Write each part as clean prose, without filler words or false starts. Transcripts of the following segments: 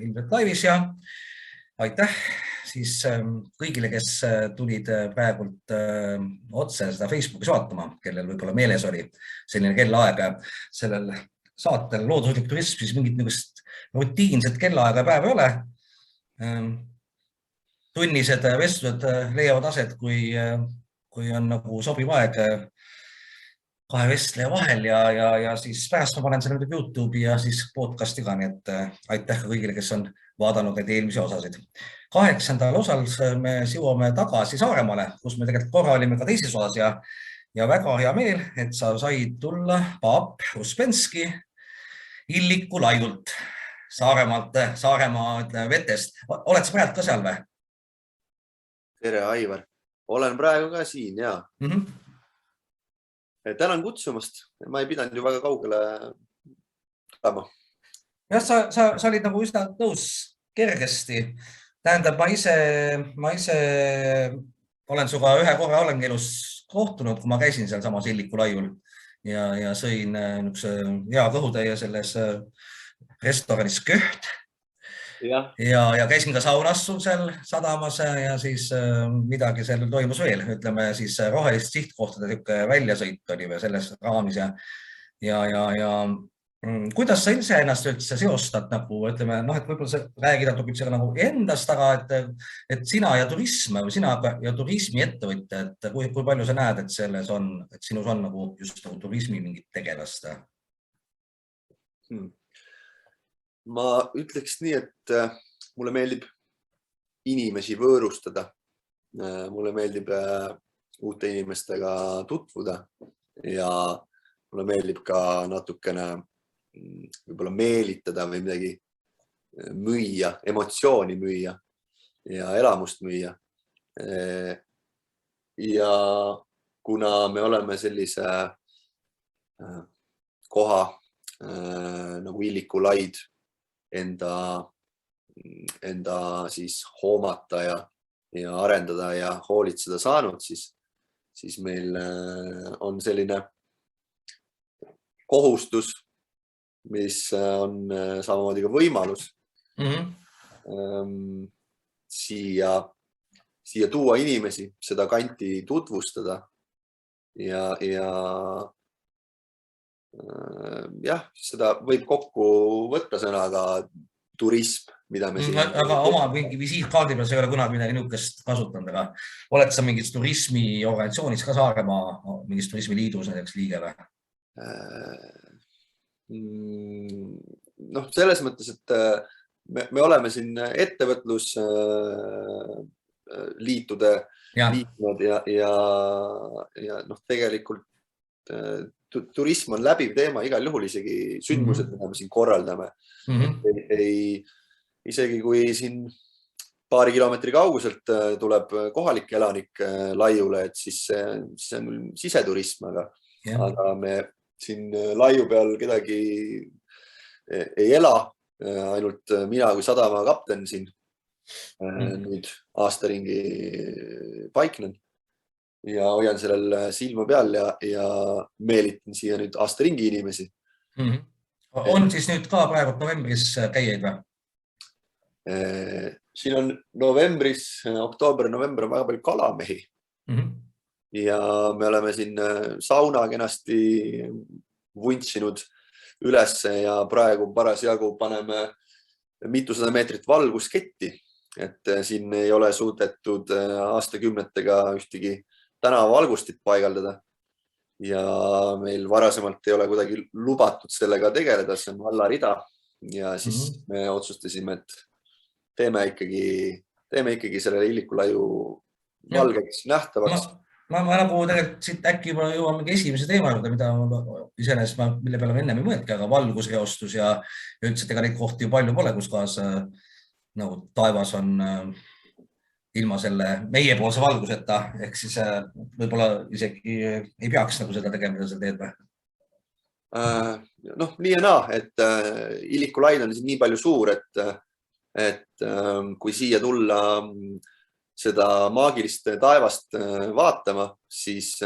ilmselt laivis ja aitäh siis kõigile, kes tulid praegult otse seda Facebookis vaatama, kellel võib-olla meeles oli selline kellaaeg sellel saatel Looduslik turism, siis mingit niisugust rutiinset kellaaega päeva ei ole. Tunnised vestlused leiavad aset, kui on nagu sobiv aeg kahe vestleja vahel ja siis pärast ma panen selle YouTube'i ja siis podcasti ka, nii et aitäh kõigile, kes on vaadanud need eelmisi osasid. 8. osal me jõuame tagasi Saaremaale, kus me tegelikult korra olime ka teises osas ja väga hea meel, et sa said tulla Paap Uspenski Illiku laiult Saaremaalt, Saaremaa vetest. Oled sa praegu ka seal või? Tere, Aivar. Olen praegu ka siin, jaa. Tänan kutsumast. Ma ei pidanud ju väga kaugele tulema. Jah, sa olid nagu üsna nõus kergesti. Tähendab, ma ise olen suga ühe korra olen elus kohtunud, kui ma käisin seal samas Illiku laiul ja sõin hea kõhutäie selles restoranis Köht. Ja käisin ka saunas sul seal sadamas ja siis midagi seal toimus veel, ütleme siis rohelist sihtkohtade väljasõit oli või selles raamis ja kuidas sa ise ennast üldse seostad nagu, ütleme, et võib-olla sa räägid natuke nagu endast, aga et sina ja turism või sina ja turismi ettevõtja, et kui palju sa näed, et selles on, et sinus on nagu just nagu turismi mingit tegelast? Ma ütleks nii, et mulle meeldib inimesi võõrustada. Mulle meeldib uute inimestega tutvuda ja mulle meeldib ka natukene võib-olla meelitada või midagi müüa, emotsiooni müüa ja elamust müüa. Ja kuna me oleme sellise koha nagu Illiku laid enda siis hoomata ja arendada ja hoolitseda saanud, siis meil on selline kohustus, mis on samamoodi ka võimalus siia tuua inimesi, seda kanti tutvustada ja seda võib kokku võtta sõnaga turism, mida me siin... Aga oma mingi visiitkaardi peal sa ei ole kunagi midagi niisugust kasutanud, aga oled sa mingis turismiorganisatsioonis ka Saaremaa, mingis turismiliidus näiteks liige või? Selles mõttes, et me oleme siin ettevõtlusliitude liikmed ja tegelikult turism on läbiv teema igal juhul, isegi sündmused, mida me siin korraldame. Isegi kui siin paari kilomeetri kauguselt tuleb kohalik elanik laiule, et siis see on siseturism, aga me siin laiu peal kedagi ei ela, ainult mina kui sadama kapten siin nüüd aastaringi paiknen ja hoian sellel silma peal ja meelitan siia nüüd aastaringi inimesi. On siis nüüd ka praegu novembris käijaid või? Siin on novembris, oktoober, november on väga palju kalamehi. Ja me oleme siin sauna kenasti vuntsinud ülesse ja praegu parasjagu paneme mitusada meetrit valgusketti, et siin ei ole suudetud aastakümnetega ühtegi tänavavalgustit paigaldada ja meil varasemalt ei ole kuidagi lubatud sellega tegeleda, see on vallarida ja siis me otsustasime, et teeme ikkagi selle Illiku laiu valgeks nähtavaks. Ma nagu tegelikult siit äkki jõuame esimese teema juurde, mille peale me enne ei mõelnud, aga valgusreostus ja üldse ega neid kohti ju palju pole, kus kohas nagu taevas on ilma selle meiepoolse valguseta, ehk siis võib-olla isegi ei peaks nagu seda tegema, mida sa teed või? Nii ja naa, et Illiku laid on nii palju suur, et kui siia tulla seda maagilist taevast vaatama, siis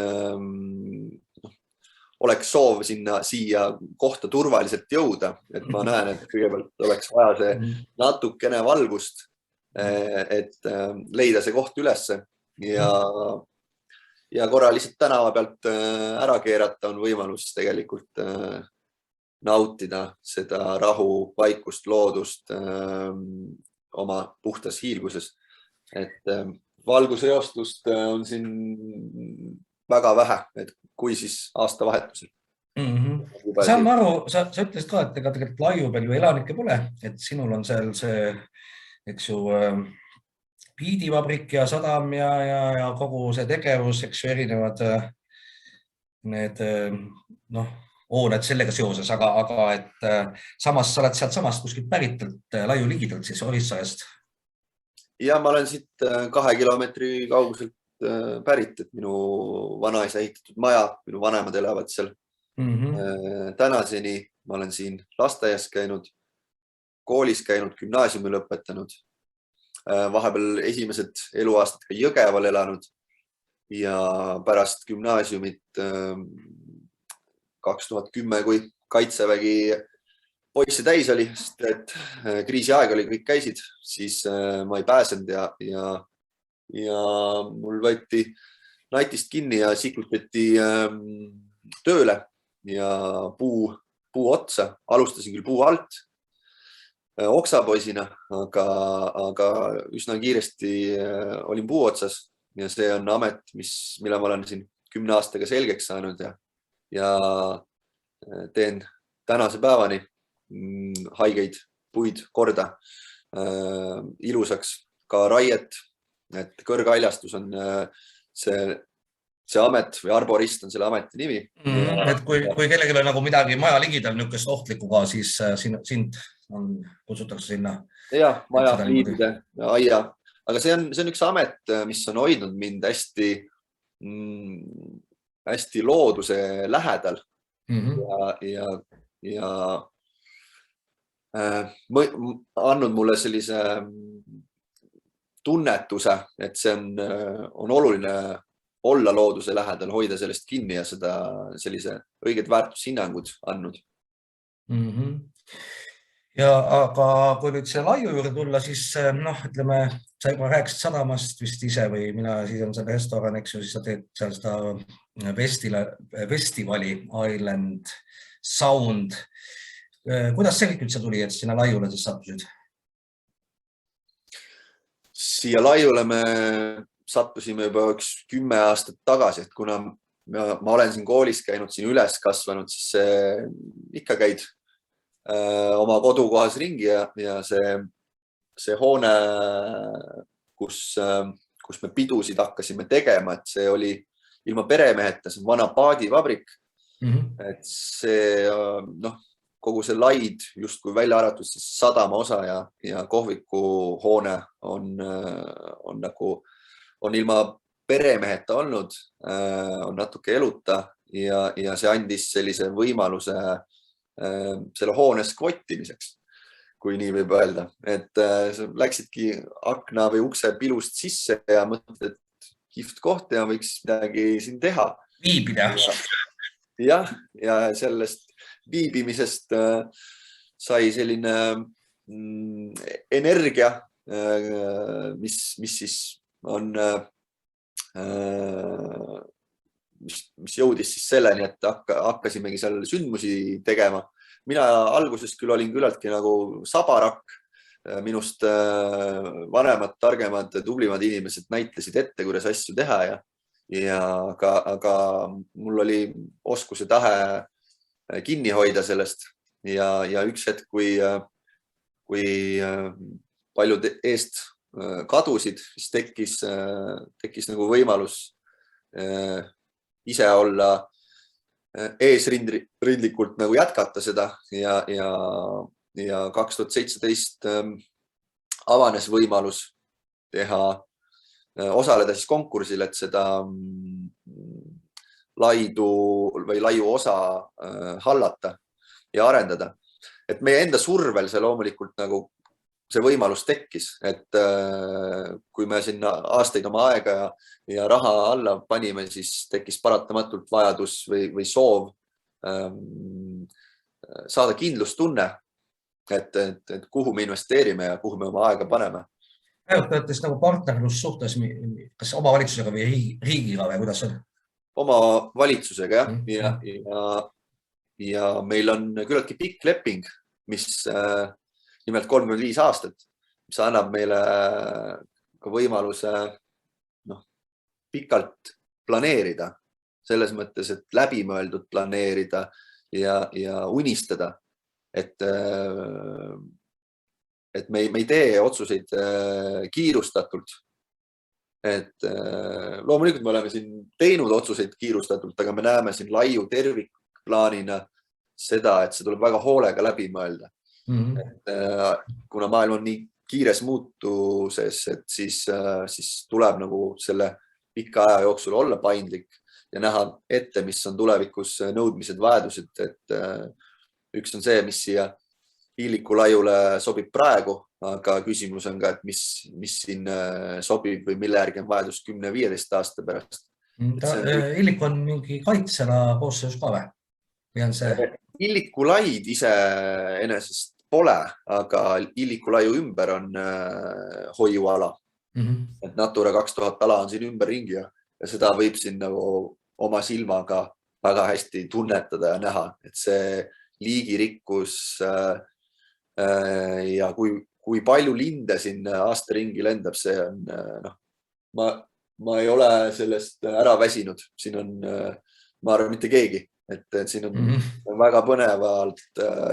oleks soov siia kohta turvaliselt jõuda, et ma näen, et kõigepealt oleks vaja see natukene valgust, et leida see koht ülesse ja korra lihtsalt tänava pealt ära keerata on võimalus tegelikult nautida seda rahu, vaikust, loodust oma puhtas hiilguses. Et valgusreostust on siin väga vähe, et kui siis aastavahetusel. Saan ma aru, sa ütlesid ka, et ega tegelikult Laiu peal ju elanikke pole, et sinul on seal see, eks ju, piidivabrik ja sadam ja kogu see tegevus, eks ju, erinevad need hooned sellega seoses, aga et samas sa oled sealt samast kuskilt päritelt Laiu ligidalt siis Orissajast. Ja ma olen siit 2 kilomeetri kauguselt pärit, et minu vanaisa ehitatud maja, minu vanemad elavad seal. Tänaseni ma olen siin lasteaias käinud, koolis käinud, gümnaasiumi lõpetanud, vahepeal esimesed eluaastad ka Jõgeval elanud ja pärast gümnaasiumit 2010, kui Kaitsevägi poisse täis oli, sest et kriisiaeg oli, kõik käisid, siis ma ei pääsenud ja mul võeti natist kinni ja siklutati tööle ja puu otsa. Alustasin küll puu alt oksapoisina, aga üsna kiiresti olin puu otsas ja see on amet, mille ma olen siin 10 aastaga selgeks saanud ja teen tänase päevani haigeid puid korda ilusaks, ka raiet, et kõrgaljastus on see amet või arborist on selle ameti nimi. Et kui kellelgi on nagu midagi maja ligidal niisugust ohtlikuga, siis sind kutsutakse sinna. Jah, maja, liibide, aia. Aga see on üks amet, mis on hoidnud mind hästi looduse lähedal ja andnud mulle sellise tunnetuse, et see on oluline olla looduse lähedal, hoida sellest kinni ja seda sellise õiged väärtushinnangud andnud. Ja aga kui nüüd see Laiu juurde tulla, siis ütleme, sa juba rääkisid sadamast vist ise või mina siis on seal restoran, eks ju, siis sa teed seal seda festivali Island Sound. Kuidas see kõik üldse tuli, et sinna Laiule siis sattusid? Siia Laiule me sattusime juba 10 aastat tagasi, et kuna ma olen siin koolis käinud, siin üles kasvanud, siis ikka käid oma kodukohas ringi ja see hoone, kus me pidusid hakkasime tegema, et see oli ilma peremeheta, see on vana paadivabrik. Et see, kogu see laid justkui välja arvatud siis sadama osa ja kohviku hoone on ilma peremeheta olnud, on natuke eluta ja see andis sellise võimaluse selle hoone skvottimiseks, kui nii võib öelda. Et läksidki akna või ukse pilust sisse ja mõtled, et kihvt koht ja võiks midagi siin teha. Viibida. Ja sellest viibimisest sai selline energia, mis siis on, mis jõudis siis selleni, et hakkasimegi seal sündmusi tegema. Mina alguses küll olin küllaltki nagu sabarakk, minust vanemad, targemad, tublimad inimesed näitlesid ette, kuidas asju teha aga mul oli oskus ja tahe kinni hoida sellest ja üks hetk, kui paljud eest kadusid, siis tekkis nagu võimalus ise olla eesrindlikult nagu jätkata seda ja 2017 avanes võimalus osaleda siis konkursil, et seda laiu osa hallata ja arendada. Et meie enda survel see loomulikult nagu see võimalus tekkis, et kui me sinna aastaid oma aega ja raha alla panime, siis tekkis paratamatult vajadus või soov saada kindlustunne, et kuhu me investeerime ja kuhu me oma aega paneme. Töötades nagu partnerlus suhtes, kas omavalitsusega või riigiga või kuidas on? Oma valitsusega, jah. Ja meil on küllaltki pikk leping, mis nimelt 35 aastat, mis annab meile ka võimaluse pikalt planeerida, selles mõttes, et läbimõeldud planeerida ja unistada, et me ei tee otsuseid kiirustatult. Et loomulikult me oleme siin teinud otsuseid kiirustatult, aga me näeme siin laiu tervikplaanina seda, et see tuleb väga hoolega läbi mõelda. Kuna maailm on nii kiires muutuses, et siis tuleb nagu selle pika aja jooksul olla paindlik ja näha ette, mis on tulevikus nõudmised, vajadused, et üks on see, mis siia Illiku laiule sobib praegu, aga küsimus on ka, et mis siin sobib või mille järgi on vajadus 10-15 aasta pärast. Illiku on mingi kaitsela koosseis ka või? Illiku laid ise enesest pole, aga Illiku laiu ümber on hoiuala. Et Natura 2000 ala on siin ümber ringi ja seda võib siin nagu oma silmaga väga hästi tunnetada ja näha, et see liigirikkus ja kui palju linde siin aasta ringi lendab, see on, ma ei ole sellest ära väsinud. Siin on, ma arvan, mitte keegi, et siin on väga põnevalt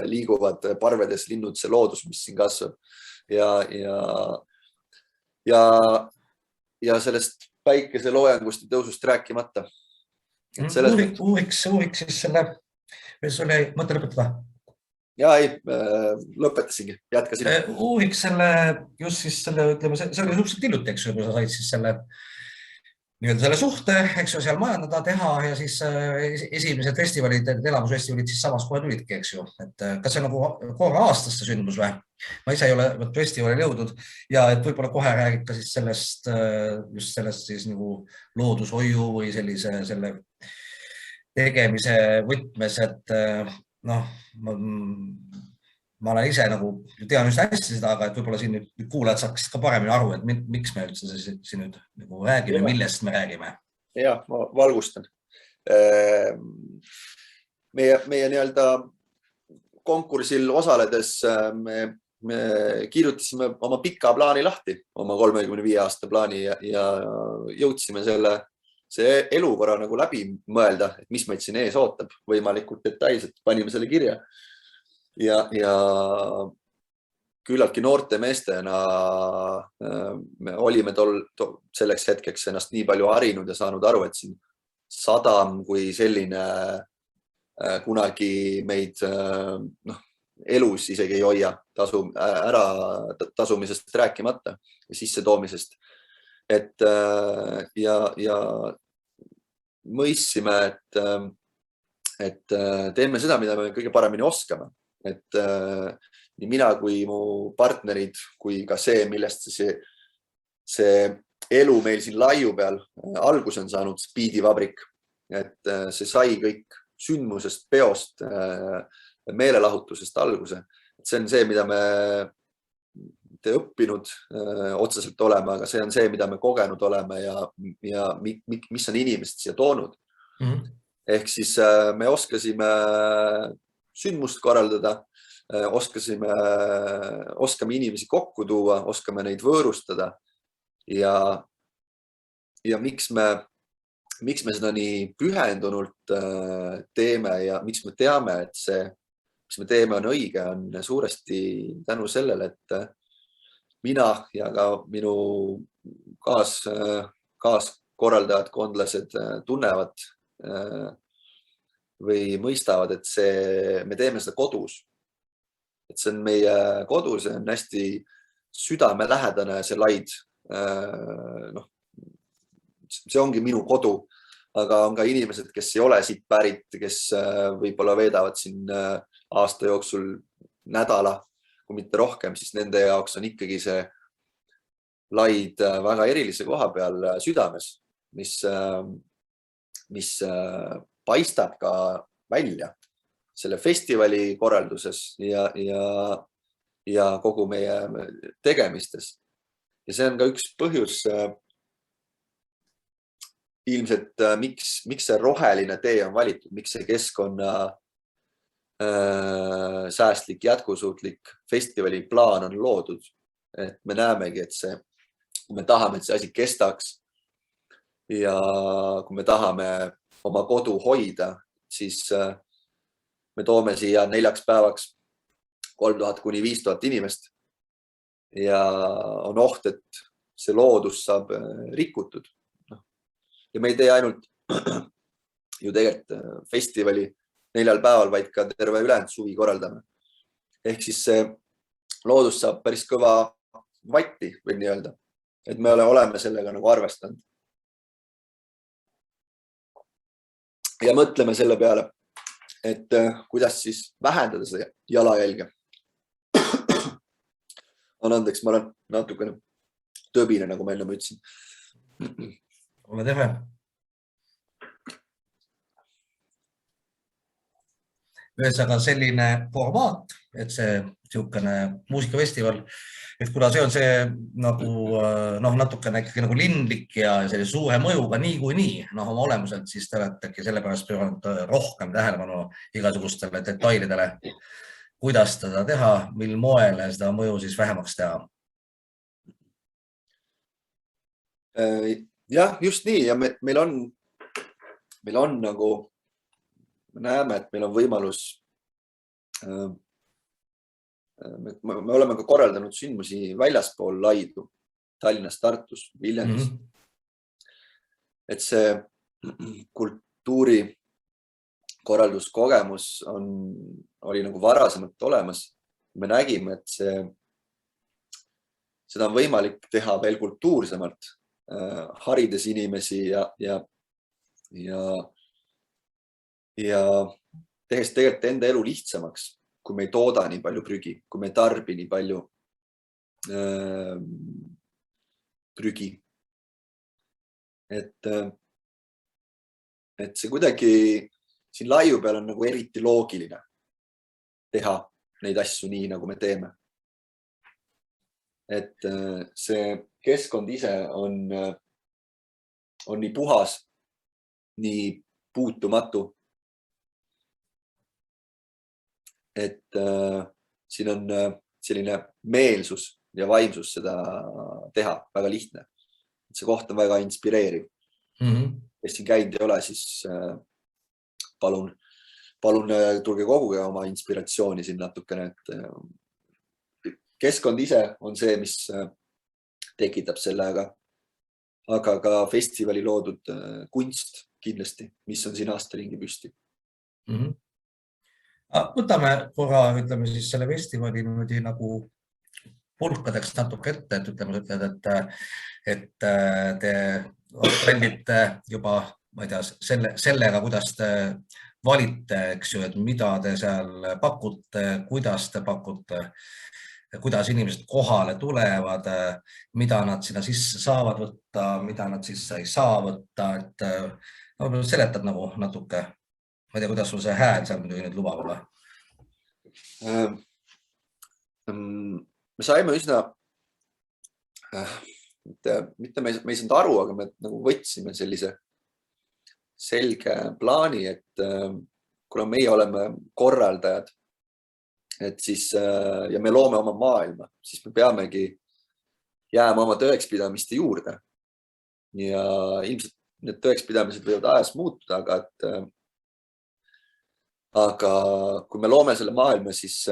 liiguvad parvedes linnud, see loodus, mis siin kasvab ja sellest päikese loojangust ja tõusust rääkimata. Uuriks siis selle, või sul jäi mõte lõpetada? Ja ei, lõpetasingi, jätkasin. Uuriks selle, just siis selle, ütleme, see oli suhteliselt hiljuti, eks ju, kui sa said siis selle suhte, eks ju, seal majandada, teha ja siis esimesed festivalid, elamusfestivalid siis samas kohe tulidki, eks ju. Et kas see on nagu korra aastaste sündmus või? Ma ise ei ole festivalil jõudnud ja et võib-olla kohe räägid ka siis just sellest siis nagu loodushoiu või selle tegemise võtmes, et ma olen ise nagu tean just hästi seda, aga et võib-olla siin nüüd kuulajad saaksid ka paremini aru, et miks me üldse siin nüüd nagu räägime, millest me räägime. Ja, ma valgustan. Meie nii-öelda konkursil osaledes me kirjutasime oma pika plaani lahti, oma 35 aasta plaani ja jõudsime see elukorra nagu läbi mõelda, et mis meid siin ees ootab võimalikult detailselt, panime selle kirja ja küllaltki noorte meestena me olime selleks hetkeks ennast nii palju harinud ja saanud aru, et siin sadam kui selline kunagi meid elus isegi ei hoia ära tasumisest rääkimata ja sissetoomisest. Ja mõistsime, et teeme seda, mida me kõige paremini oskame. Et nii mina kui mu partnerid, kui ka see, millest see elu meil siin laiu peal algus on saanud, Speedivabrik, et see sai kõik sündmusest, peost, meelelahutusest alguse. Et see on see, mida me õppinud otseselt olema, aga see on see, mida me kogenud oleme ja mis on inimesed siia toonud. Ehk siis me oskasime sündmust korraldada, oskame inimesi kokku tuua, oskame neid võõrustada ja miks me seda nii pühendunult teeme ja miks me teame, et see, mis me teeme, on õige, on suuresti tänu sellele, et mina ja ka minu kaaskorraldajad, kondlased tunnevad või mõistavad, et me teeme seda kodus. Et see on meie kodu, see on hästi südamelähedane, see laid. See ongi minu kodu, aga on ka inimesed, kes ei ole siit pärit, kes võib-olla veedavad siin aasta jooksul nädala, kui mitte rohkem, siis nende jaoks on ikkagi see laid väga erilise koha peal südames, mis paistab ka välja selle festivali korralduses ja kogu meie tegemistes. Ja see on ka üks põhjus ilmselt, miks see roheline tee on valitud, miks see keskkonna säästlik, jätkusuutlik festivali plaan on loodud. Et me näemegi, et kui me tahame, et see asi kestaks ja kui me tahame oma kodu hoida, siis me toome siia 4 päevaks 3000 kuni 5000 inimest ja on oht, et see loodus saab rikutud. Ja me ei tee ainult ju tegelikult festivali 4 päeval, vaid ka terve ülejäänud suvi korraldame. Ehk siis see loodus saab päris kõva vatti, võib nii öelda, et me oleme sellega nagu arvestanud. Ja mõtleme selle peale, et kuidas siis vähendada seda jalajälge. On andeks, ma olen natukene tõbine, nagu ma enne ütlesin. Ole terve. Ühesõnaga selline formaat, et see siukene muusikafestival, et kuna see on see nagu natukene ikkagi nagu lindlik ja selle suure mõjuga nii, oma olemuselt, siis te oletegi selle pärast pööranud rohkem tähelepanu igasugustele detailidele, kuidas seda teha, mil moel seda mõju siis vähemaks teha. Jah, just nii ja meil on nagu, me näeme, et meil on võimalus, me oleme ka korraldanud sündmusi väljaspool Laidu, Tallinnas, Tartus, Viljandis. Et see kultuuri korralduskogemus oli nagu varasemalt olemas. Me nägime, et seda on võimalik teha veel kultuursemalt, harides inimesi ja tehes tegelikult enda elu lihtsamaks, kui me ei tooda nii palju prügi, kui me ei tarbi nii palju prügi. Et see kuidagi siin Laiu peal on nagu eriti loogiline teha neid asju nii, nagu me teeme. Et see keskkond ise on nii puhas, nii puutumatu, et siin on selline meelsus ja vaimsus seda teha väga lihtne. See koht on väga inspireeriv. Kes siin käinud ei ole, siis palun tulge koguge oma inspiratsiooni siin natukene. Keskkond ise on see, mis tekitab sellega, aga ka festivali loodud kunst kindlasti, mis on siin aasta ringi püsti. Võtame korra, ütleme siis selle festivali niimoodi nagu pulkadeks natuke ette, et ütleme, et te trendite juba, ma ei tea, sellega, kuidas te valite, eks ju, et mida te seal pakute, kuidas te pakute, kuidas inimesed kohale tulevad, mida nad sinna sisse saavad võtta, mida nad sisse ei saa võtta, et seletad nagu natuke. Ma ei tea, kuidas sul see hääl seal muidugi nüüd lubab olla? Me saime üsna, mitte me ei saanud aru, aga me nagu võtsime sellise selge plaani, et kuna meie oleme korraldajad, et siis, ja me loome oma maailma, siis me peamegi jääma oma tõekspidamiste juurde. Ja ilmselt need tõekspidamised võivad ajas muutuda, aga kui me loome selle maailma, siis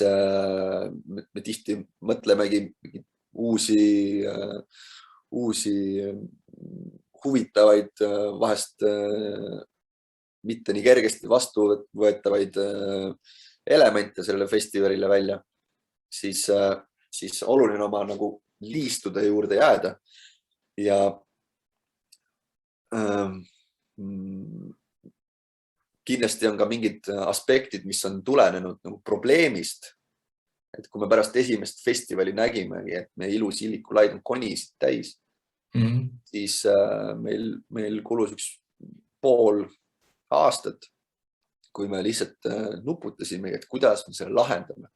me tihti mõtlemegi uusi huvitavaid, vahest mitte nii kergesti vastuvõetavaid elemente sellele festivalile välja, siis oluline oma nagu liistude juurde jääda ja kindlasti on ka mingid aspektid, mis on tulenenud nagu probleemist. Et kui me pärast esimest festivali nägimegi, et meie ilus Illiku laid on konisid täis, siis meil kulus üks pool aastat, kui me lihtsalt nuputasime, et kuidas me selle lahendame.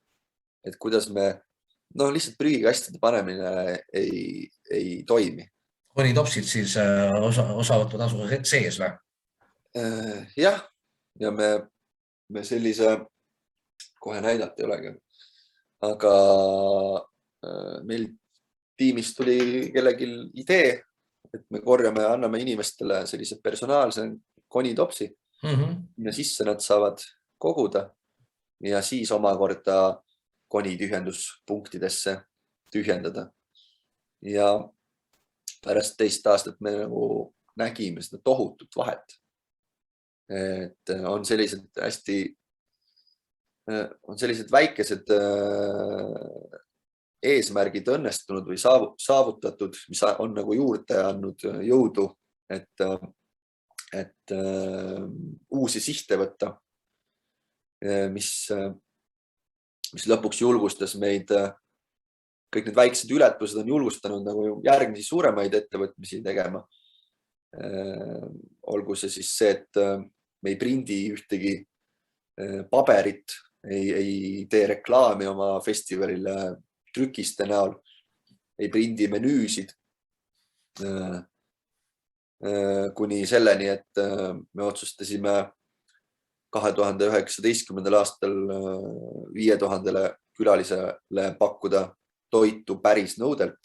Et kuidas me, lihtsalt prügikastide panemine ei toimi. Konitopsid siis osavõtutasu sees või? Jah, ja me sellise, kohe näidata ei olegi, aga meil tiimis tuli kellelgi idee, et me korjame ja anname inimestele sellise personaalse konitopsi ja sisse nad saavad koguda ja siis omakorda konitühjenduspunktidesse tühjendada. Ja pärast teist aastat me nagu nägime seda tohutut vahet. Et on sellised väikesed eesmärgid õnnestunud või saavutatud, mis on nagu juurde andnud jõudu, et uusi sihte võtta, mis lõpuks julgustas meid, kõik need väiksed ületused on julgustanud nagu järgmisi suuremaid ettevõtmisi tegema. Olgu see siis see, et me ei prindi ühtegi paberit, ei tee reklaami oma festivalile trükiste näol, ei prindi menüüsid kuni selleni, et me otsustasime 2019. aastal 5000 külalisele pakkuda toitu päris nõudelt.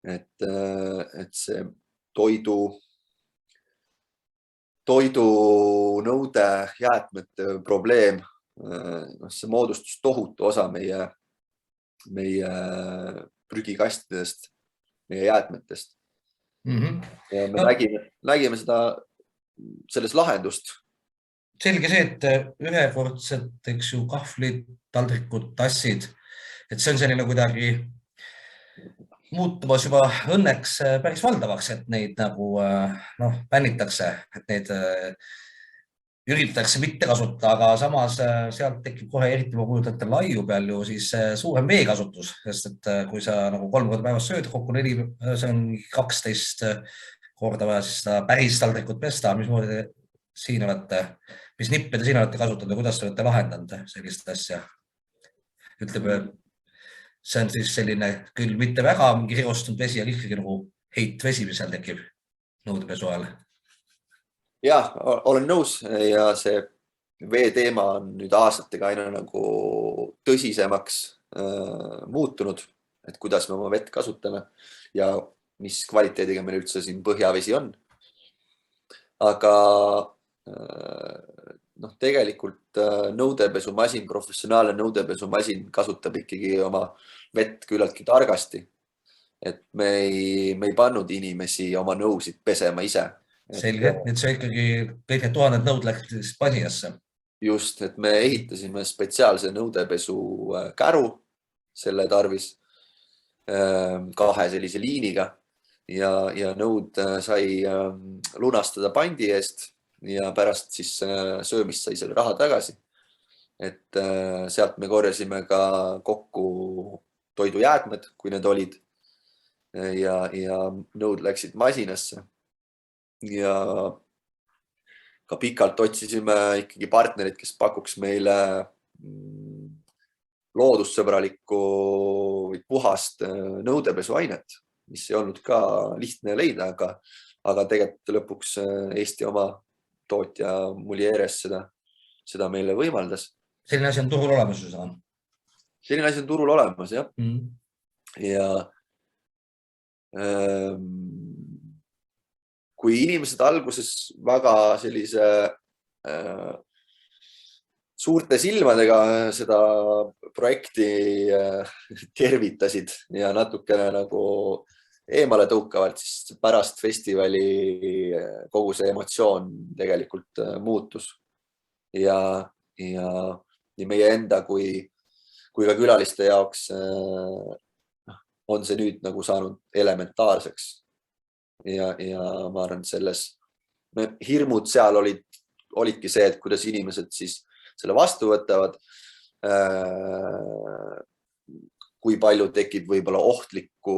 Et see toidunõude jäätmete probleem, see moodustus tohutu osa meie prügikastidest, meie jäätmetest. Ja me nägime seda, selles lahendust. Selge see, et ühekordsed, eks ju, kahvlid, taldrikud, tassid, et see on selline kuidagi muutumas juba õnneks päris valdavaks, et neid nagu bännitakse, et neid üritatakse mitte kasutada, aga samas sealt tekib kohe eriti ma kujutate laiu peal ju siis suurem veekasutus, sest et kui sa nagu 3 korda päevas sööd, kokku 4, see on 12 korda vaja siis seda päris taldrikut pesta, mismoodi siin olete, mis nippe te siin olete kasutanud ja kuidas te olete lahendanud sellist asja? Ütleb, see on siis selline küll mitte väga mingi reostunud vesi, aga ikkagi nagu heitvesi, mis seal tekib nõudepesu ajal. Jah, olen nõus ja see vee teema on nüüd aastatega aina nagu tõsisemaks muutunud, et kuidas me oma vett kasutame ja mis kvaliteediga meil üldse siin põhjavesi on. Aga tegelikult nõudepesumasin, professionaalne nõudepesumasin kasutab ikkagi oma vett küllaltki targasti. Et me ei pannud inimesi oma nõusid pesema ise. Selge, et see ikkagi kõik need 1000 nõud läksid Spaniasse. Just, et me ehitasime spetsiaalse nõudepesu käru selle tarvis 2 sellise liiniga ja nõud sai lunastada pandi eest ja pärast siis söömist sai selle raha tagasi. Et sealt me korjasime ka kokku toidujäätmed, kui need olid ja nõud läksid masinasse. Ja ka pikalt otsisime ikkagi partnerid, kes pakuks meile loodussõbralikku või puhast nõudepesuainet, mis ei olnud ka lihtne leida, aga tegelikult lõpuks Eesti oma tootja Mulieres seda meile võimaldas. Selline asi on turul olemas ju seda? Selline asi on turul olemas, jah. Ja kui inimesed alguses väga sellise suurte silmadega seda projekti tervitasid ja natukene nagu eemale tõukavalt, siis pärast festivali kogu see emotsioon tegelikult muutus. Ja nii meie enda kui ka külaliste jaoks on see nüüd nagu saanud elementaarseks. Ja ma arvan, selles hirmud seal olidki see, et kuidas inimesed siis selle vastu võtavad, kui palju tekib võib-olla ohtlikku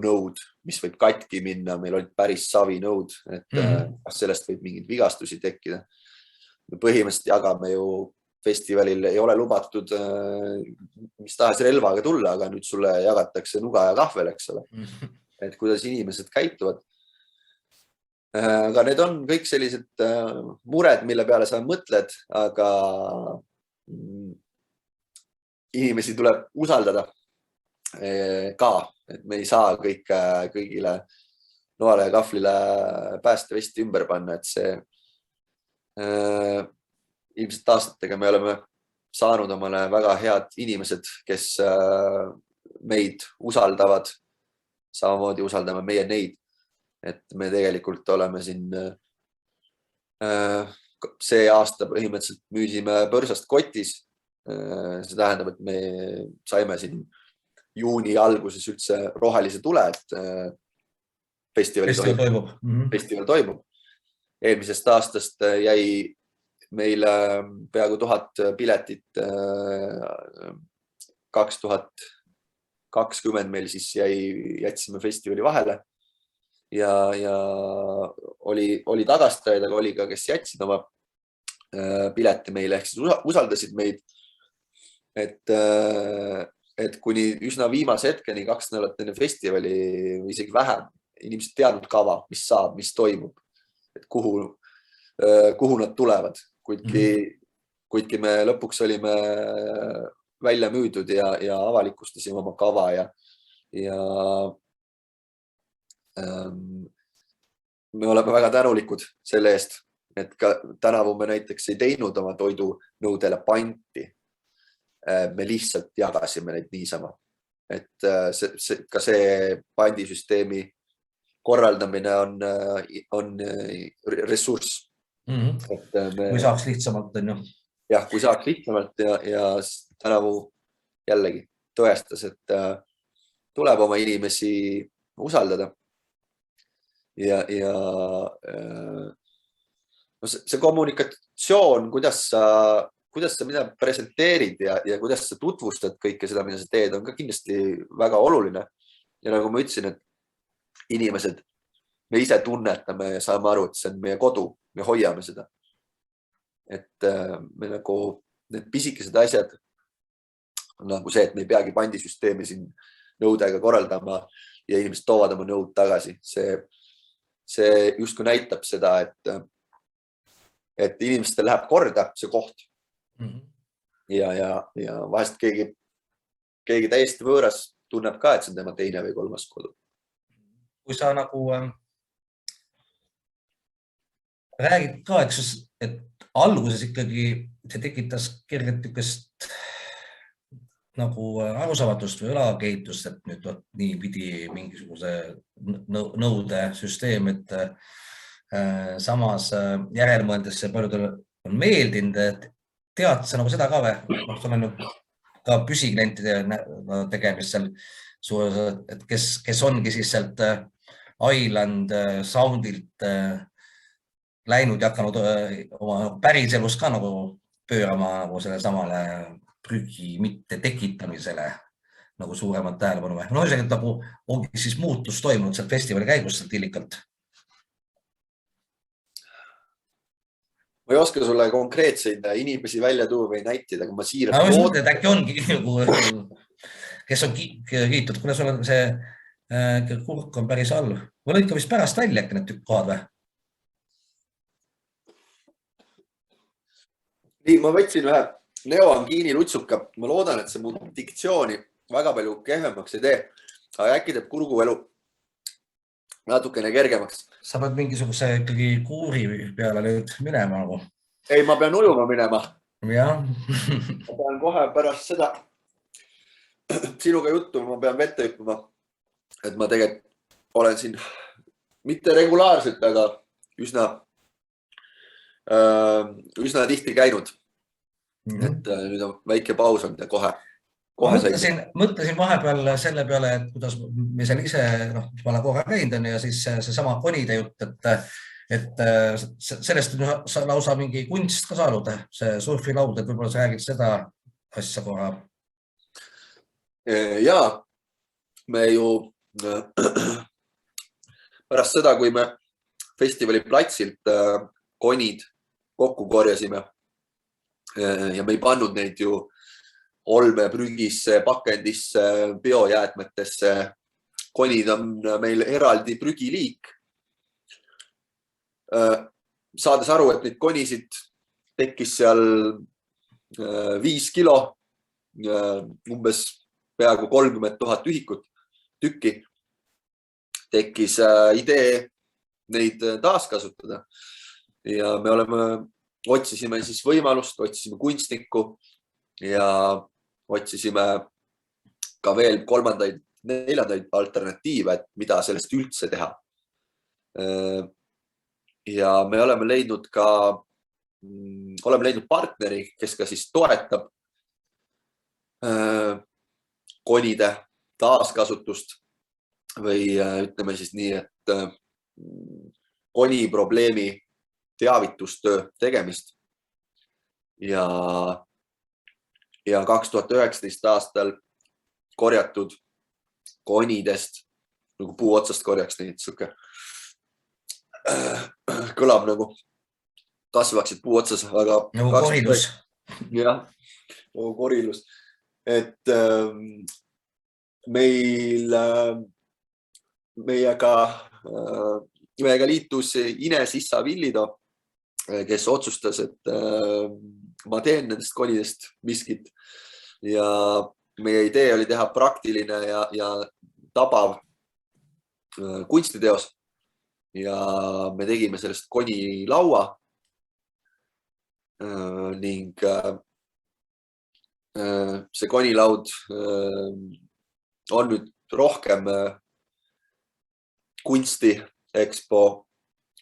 nõud, mis võib katki minna. Meil olid päris savi nõud, et kas sellest võib mingeid vigastusi tekkida. Me põhimõtteliselt jagame ju festivalil, ei ole lubatud mis tahes relvaga tulla, aga nüüd sulle jagatakse nuga ja kahvel, eks ole. Et kuidas inimesed käituvad. Aga need on kõik sellised mured, mille peale sa mõtled, aga inimesi tuleb usaldada ka, et me ei saa kõigile noale ja kahvlile päästevesti ümber panna, et see ilmselt aastatega me oleme saanud omale väga head inimesed, kes meid usaldavad, samamoodi usaldame meie neid, et me tegelikult oleme siin see aasta põhimõtteliselt müüsime põrsast kotis. See tähendab, et me saime siin juuni alguses üldse rohelise tule, et festival toimub. Eelmisest aastast jäi meile peaaegu 1000 piletit 2020 meil siis jätsime festivali vahele ja oli tagastajaid, aga oli ka, kes jätsid oma pileti meile ehk siis usaldasid meid, et kuni üsna viimase hetkeni 2 nädalat enne festivali või isegi vähem inimesed teadnud kava, mis saab, mis toimub, et kuhu nad tulevad. Kuidki me lõpuks olime välja müüdud ja avalikustasime oma kava ja me oleme väga tänulikud selle eest, et ka tänavu me näiteks ei teinud oma toidunõudele panti. Me lihtsalt jagasime neid niisama, et ka see pandisüsteemi korraldamine on ressurss. Kui saaks lihtsamalt, on ju. Jah, kui saaks lihtsamalt ja tänavu jällegi tõestas, et tuleb oma inimesi usaldada. Ja see kommunikatsioon, kuidas sa mida presenteerid ja kuidas sa tutvustad kõike seda, mida sa teed, on ka kindlasti väga oluline. Ja nagu ma ütlesin, et inimesed, me ise tunnetame ja saame aru, et see on meie kodu, me hoiame seda. Et me nagu need pisikesed asjad, nagu see, et me ei peagi pandisüsteemi siin nõudega korraldama ja inimesed toovad oma nõud tagasi. See justkui näitab seda, et inimestel läheb korda see koht. Ja vahest keegi täiesti võõras tunneb ka, et see on tema teine või kolmas kodu. Kui sa nagu räägid ka, et alguses ikkagi see tekitas kergelt tükest nagu arusaamatust või õlakehitust, et nüüd nii pidi mingisuguse nõude süsteem, et samas järelmõeldes see paljudel on meeldinud, et tead sa nagu seda ka või? Sul on ju ka püsiklientide tegemist seal, et kes ongi siis sealt Island Soundilt läinud ja hakanud oma päriselus ka nagu pöörama nagu selle samale prügi mitte tekitamisele nagu suuremat tähelepanu. No isegi nagu ongi siis muutus toimunud sealt festivali käigus sealt Illikalt. Ma ei oska sulle konkreetseid inimesi välja tuua või näitida, aga ma siiralt ma mõtlen, et äkki ongi, kes on kiitud, kuna sul on see kurk on päris all. Või lõid ka vist pärast välja äkki need tükkohad või? Nii, ma võtsin ühe neoangiini lutsuka. Ma loodan, et see mu diktsiooni väga palju kehvemaks ei tee, aga äkki teeb kurguelu natukene kergemaks. Sa pead mingisuguse ikkagi kuuri peale nüüd minema nagu. Ei, ma pean ujuma minema. Ja. Ma pean kohe pärast seda sinuga juttu, ma pean vette hüppama, et ma tegelikult olen siin mitte regulaarselt, aga üsna tihti käinud. Et nüüd on väike paus on ja kohe mõtlesin vahepeal selle peale, et kuidas me seal ise, ma olen korra käinud on ja siis see sama konide jutt, et sellest on lausa mingi kunst ka saanud, see surfilaud, et võib-olla sa räägid seda asja korra. Ja me ju pärast seda, kui me festivali platsilt konid kokku korjasime ja me ei pannud neid ju olmeprügisse, pakendisse, biojäätmetesse. Konid on meil eraldi prügiliik. Saades aru, et neid konisid tekkis seal 5 kilo, umbes peaaegu 30 000 ühikut tükki, tekkis idee neid taaskasutada. Ja me otsisime siis võimalust, otsisime kunstnikku ja otsisime ka veel 3., 4. alternatiive, et mida sellest üldse teha. Ja me oleme leidnud partneri, kes ka siis toetab konide taaskasutust või ütleme siis nii, et koni probleemi teavitustöö tegemist. Ja 2019 aastal korjatud konidest, nagu puu otsast korjaks neid, kõlab nagu kasvaksid puu otsas, aga nagu korilus. Jah, nagu korilus. Et meiega liitus Ines Issa-Villido, kes otsustas, et ma teen nendest konidest miskit ja meie idee oli teha praktiline ja tabav kunstiteos ja me tegime sellest konilaua ning see konilaud on nüüd rohkem kunstiekspo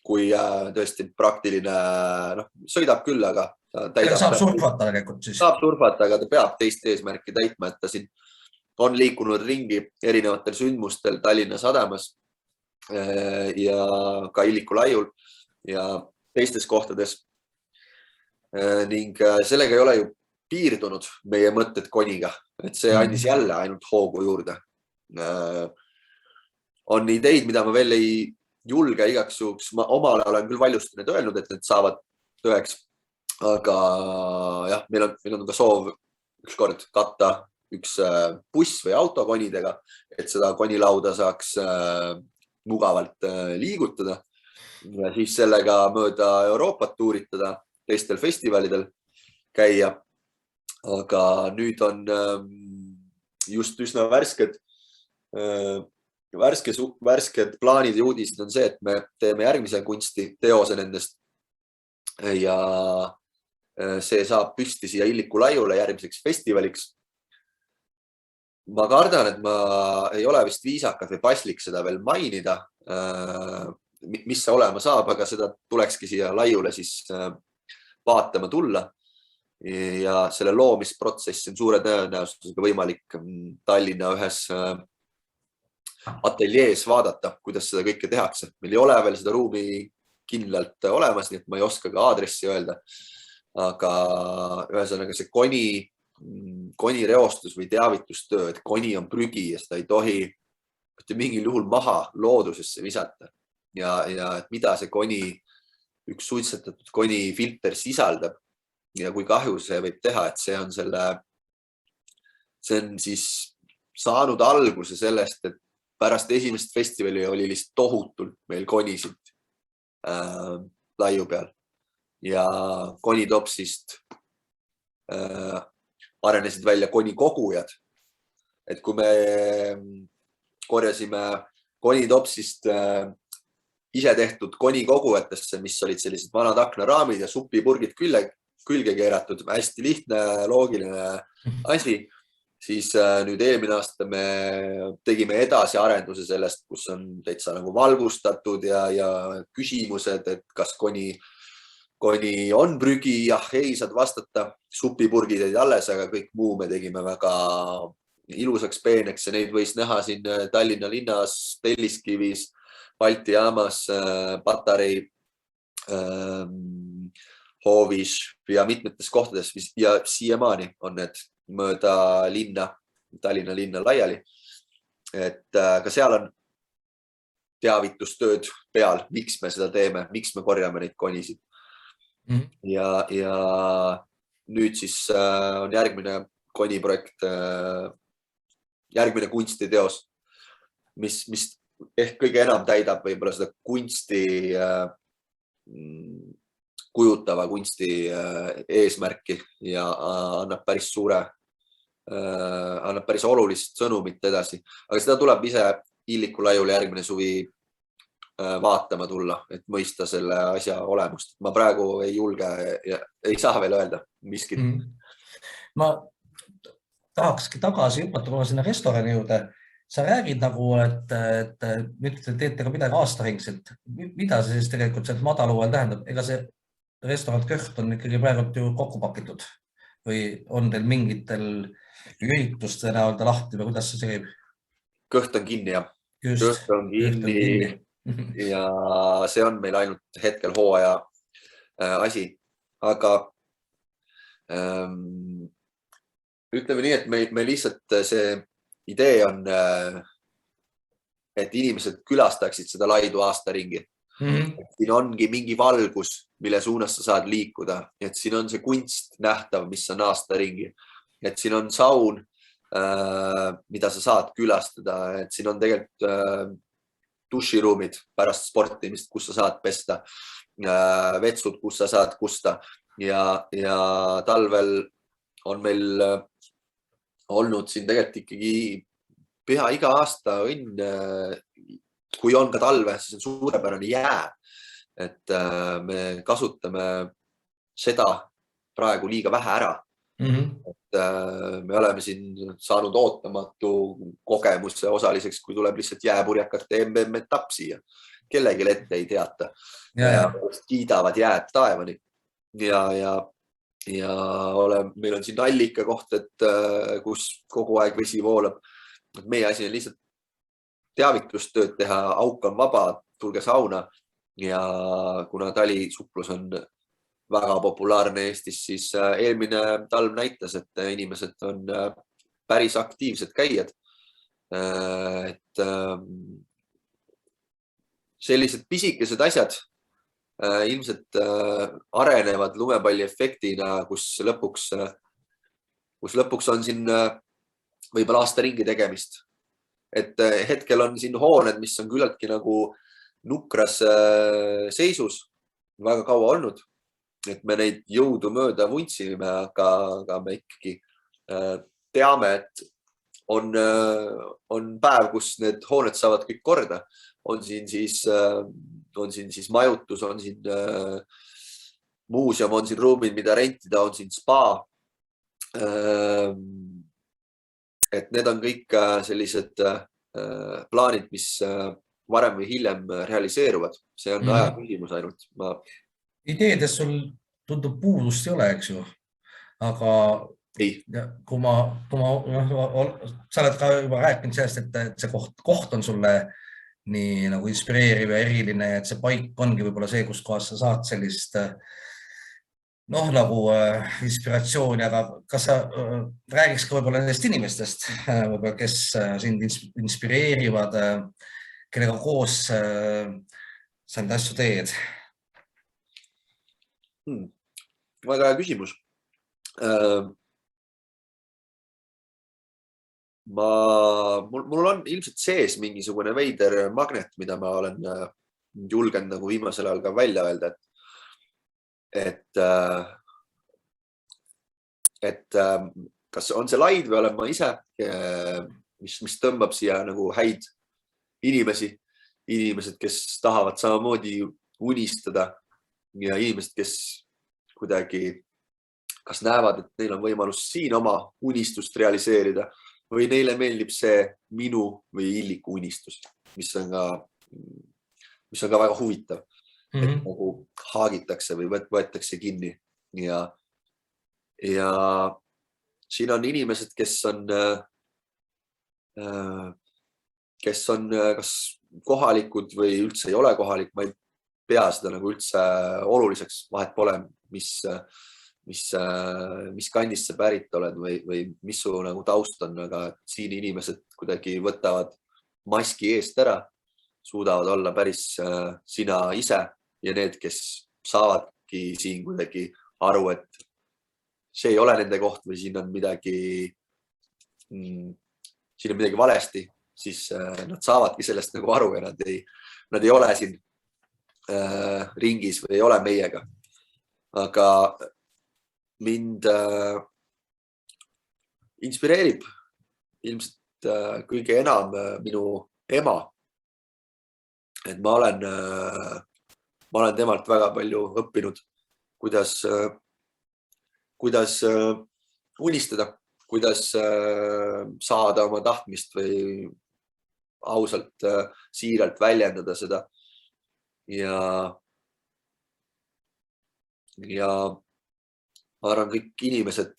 kui tõesti praktiline, sõidab küll, aga saab surfata tegelikult siis. Saab surfata, aga ta peab teist eesmärki täitma, et ta siin on liikunud ringi erinevatel sündmustel Tallinna Sadamas ja ka Illiku laiul ja teistes kohtades. Ning sellega ei ole ju piirdunud meie mõtted koniga, et see andis jälle ainult hoogu juurde. On ideid, mida ma veel ei julge igaks juhuks. Ma omale olen küll valjusti need öelnud, et need saavad tõeks, aga jah, meil on ka soov ükskord katta üks buss või auto konidega, et seda konilauda saaks mugavalt liigutada ja siis sellega mööda Euroopat tuuritada, teistel festivalidel käia. Aga nüüd on just üsna värsked plaanid ja uudised on see, et me teeme järgmise kunstiteose nendest ja see saab püsti siia Illiku laiule järgmiseks festivaliks. Ma kardan, et ma ei ole vist viisakas või paslik seda veel mainida, mis see olema saab, aga seda tulekski siia laiule siis vaatama tulla. Ja selle loomisprotsessi on suure tõenäosusega võimalik Tallinna ühes ateljees vaadata, kuidas seda kõike tehakse. Meil ei ole veel seda ruumi kindlalt olemas, nii et ma ei oska ka aadressi öelda. Aga ühesõnaga see koni reostus või teavitustöö, et koni on prügi ja seda ei tohi mingil juhul maha loodusesse visata. Ja et mida see üks suitsetatud koni filter sisaldab ja kui kahju see võib teha, et see on siis saanud alguse sellest, et pärast esimest festivali oli lihtsalt tohutult meil konisid laiu peal ja konitopsist arenesid välja konikogujad. Et kui me korjasime konitopsist ise tehtud konikogujatesse, mis olid sellised vanad aknaraamid ja supipurgid külge keeratud, hästi lihtne, loogiline asi, siis nüüd eelmine aasta me tegime edasi arenduse sellest, kus on täitsa nagu valgustatud ja küsimused, et kas koni on prügi, jah, ei saad vastata, supipurgid olid alles, aga kõik muu me tegime väga ilusaks, peeneks ja neid võis näha siin Tallinna linnas, Telliskivis, Balti jaamas, Patarei, Hoovis ja mitmetes kohtades ja siiamaani on need mööda linna Tallinna linna laiali. Et ka seal on teavitustööd peal, miks me seda teeme, miks me korjame neid konisid. Ja nüüd siis on järgmine koniprojekt, järgmine kunstiteos, mis ehk kõige enam täidab võib-olla seda kunsti, kujutava kunsti eesmärki ja annab päris annab päris olulist sõnumit edasi. Aga seda tuleb ise Illiku laiule järgmine suvi vaatama tulla, et mõista selle asja olemust. Ma praegu ei julge ja ei saa veel öelda miskit. Ma tahakski tagasi hüpata sinna restorani juurde. Sa räägid nagu, et nüüd te teete ka midagi aastaringselt. Mida see siis tegelikult sealt madaluuel tähendab? Ega see restoran Köht on ikkagi praegu ju kokku pakitud või on teil mingitel ürituste näolda lahti või kuidas see käib? Köht on kinni, jah. Köht on kinni ja see on meil ainult hetkel hooaja asi. Aga ütleme nii, et meil lihtsalt see idee on, et inimesed külastaksid seda laidu aasta ringi. Siin ongi mingi valgus, mille suunas sa saad liikuda. Et siin on see kunst nähtav, mis on aasta ringi. Et siin on saun, mida sa saad külastada. Et siin on tegelikult duširuumid pärast sportimist, kus sa saad pesta. Vetsud, kus sa saad kusta. Ja talvel on meil olnud siin tegelikult ikkagi pea iga aasta õnn. Kui on ka talve, siis on suurepärane jää. Et me kasutame seda praegu liiga vähe ära. Et me oleme siin saanud ootamatu kogemuse osaliseks, kui tuleb lihtsalt jääpurjakate MM-etapp siia. Kellegi ette ei teata. Ja kiidavad jääd taevani. Ja meil on siin Allika koht, kus kogu aeg vesi voolab. Meie asi on lihtsalt teavitustööd teha, auk on vaba, tulge sauna ja kuna talisuplus on väga populaarne Eestis, siis eelmine talv näitas, et inimesed on päris aktiivsed käijad. Et sellised pisikesed asjad ilmselt arenevad lumepalli efektina, kus lõpuks on siin võib-olla aasta ringi tegemist. Et hetkel on siin hooned, mis on küllaltki nagu nukras seisus, väga kaua olnud, et me neid jõudu mööda vuntsime, aga me ikkagi teame, et on päev, kus need hooned saavad kõik korda. On siin siis majutus, on siin muuseum, on siin ruumid, mida rentida, on siin spa. Et need on kõik sellised plaanid, mis varem või hiljem realiseeruvad. See on aja küsimus ainult. Ideedes sul tundub puudust ei ole, eks ju? Aga kui sa oled ka juba rääkinud sellest, et see koht on sulle nii nagu inspireeriv ja eriline, et see paik ongi võib-olla see, kus kohas sa saad sellist nagu inspiratsiooni, aga kas sa räägiks ka võib-olla nendest inimestest, kes sind inspireerivad, kellega koos sa neid asju teed? Väga hea küsimus. Mul on ilmselt sees mingisugune veider magnet, mida ma olen julgenud nagu viimasel ajal ka välja öelda, et kas on see laid või olen ma ise, mis tõmbab siia nagu häid inimesed, kes tahavad samamoodi unistada ja inimesed, kes kuidagi kas näevad, et neil on võimalus siin oma unistust realiseerida või neile meeldib see minu või Illiku unistus, mis on ka väga huvitav. Et nagu haagitakse või võetakse kinni ja siin on inimesed, kes on kas kohalikud või üldse ei ole kohalik, ma ei pea seda nagu üldse oluliseks, vahet pole, mis mis kandist sa pärit oled või mis su nagu taust on, aga siin inimesed kuidagi võtavad maski eest ära, suudavad olla päris sina ise ja need, kes saavadki siin kuidagi aru, et see ei ole nende koht või siin on midagi valesti, siis nad saavadki sellest nagu aru ja nad ei ole siin ringis või ei ole meiega. Aga mind inspireerib ilmselt kõige enam minu ema. Et ma olen temalt väga palju õppinud, kuidas unistada, kuidas saada oma tahtmist või ausalt, siiralt väljendada seda. Ja ma arvan, kõik inimesed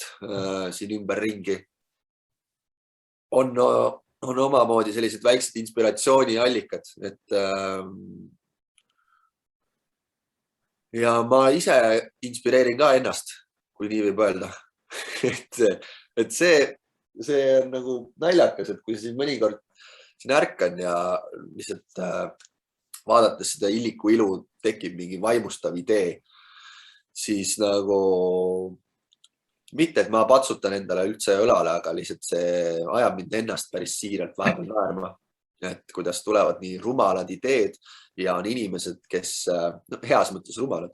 siin ümber ringi on omamoodi sellised väiksed inspiratsiooniallikad, et ja ma ise inspireerin ka ennast, kui nii võib öelda. et see on nagu naljakas, et kui siin mõnikord siin ärkan ja lihtsalt vaadates seda Illiku ilu tekib mingi vaimustav idee, siis nagu mitte, et ma patsutan endale üldse õlale, aga lihtsalt see ajab mind ennast päris siiralt vahepeal naerma, et kuidas tulevad nii rumalad ideed ja on inimesed, kes heas mõttes rumalad